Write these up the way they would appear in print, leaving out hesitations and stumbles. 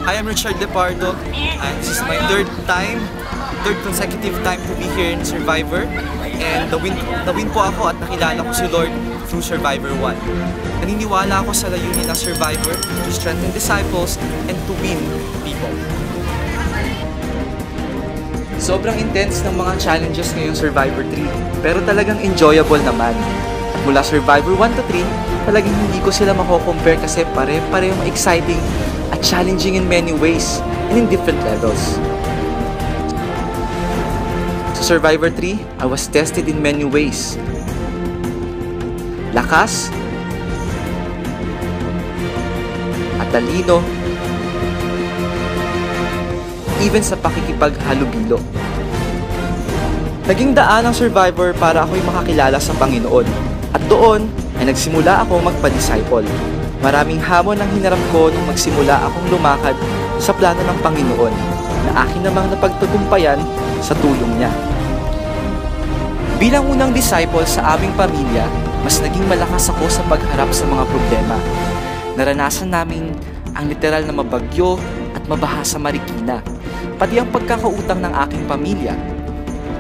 Hi, I'm Richard Depardo, and this is my third consecutive time to be here in Survivor. And na-win po ako at nakilala ko si Lord through Survivor 1. Naniniwala ako sa layunin ng Survivor to strengthen disciples and to win people. Sobrang intense ng mga challenges ngayong Survivor 3, pero talagang enjoyable naman. At mula Survivor 1 to 3, talagang hindi ko sila mako-compare kasi pare-parehong exciting at challenging in many ways and in different levels. Sa Survivor 3, I was tested in many ways. Lakas, at talino, even sa pakikipaghalubilo. Naging daan ang Survivor para ako'y makakilala sa Panginoon. At doon ay nagsimula ako magpa-disciple. Maraming hamon ang hinarap ko nung magsimula akong lumakad sa plano ng Panginoon na akin namang napagtagumpayan sa tulong niya. Bilang unang disciple sa aming pamilya, mas naging malakas ako sa pagharap sa mga problema. Naranasan namin ang literal na mabagyo at mabaha sa Marikina, pati ang pagkakautang ng aking pamilya.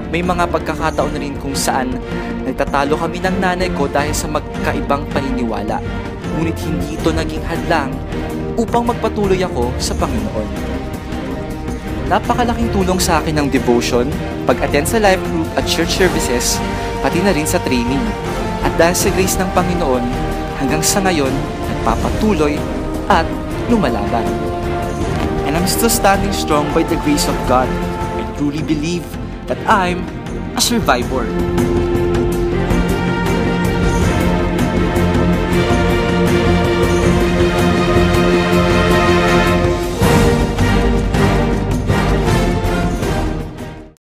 May mga pagkakataon na rin kung saan nagtatalo kami ng nanay ko dahil sa magkaibang paniniwala. Ngunit hindi ito naging hadlang upang magpatuloy ako sa Panginoon. Napakalaking tulong sa akin ng devotion, pag-attend sa life group at church services, pati na rin sa training. At dahil sa grace ng Panginoon, hanggang sa ngayon, nagpapatuloy at lumalaban. And I'm still standing strong by the grace of God. I truly believe that I'm a survivor.